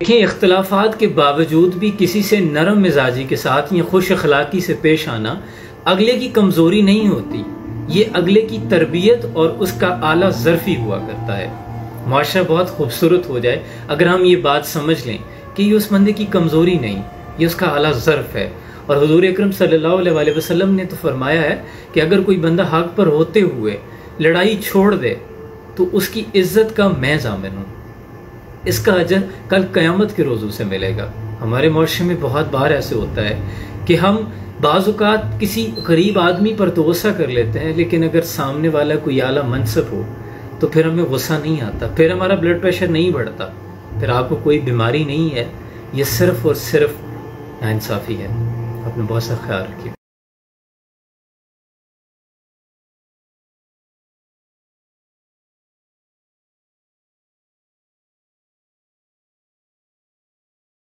देखिए, इख्तलाफात के बावजूद भी किसी से नरम मिजाजी के साथ या खुश अखलाकी से पेश आना अगले की कमजोरी नहीं होती, ये अगले की तरबियत और उसका आला ज़र्फ़ी हुआ करता है। माशरा बहुत खूबसूरत हो जाए अगर हम ये बात समझ लें कि ये उस बंदे की कमजोरी नहीं, ये उसका आला ज़र्फ़ है। और हुज़ूर अकरम सल्लल्लाहु अलैहि वसल्लम ने तो फरमाया है कि अगर कोई बंदा हक पर होते हुए लड़ाई छोड़ दे तो उसकी इज्जत का मैं ज़ामिन हूँ, इसका अजर कल क़यामत के रोज़ उसे मिलेगा। हमारे मुआशरे में बहुत बार ऐसे होता है कि हम बाज़-औक़ात किसी गरीब आदमी पर तो गुस्सा कर लेते हैं, लेकिन अगर सामने वाला कोई आला मनसब हो तो फिर हमें गुस्सा नहीं आता, फिर हमारा ब्लड प्रेशर नहीं बढ़ता, फिर आपको कोई बीमारी नहीं है, ये सिर्फ़ और सिर्फ नाइंसाफ़ी है। अपना बहुत सा ख्याल रखिए।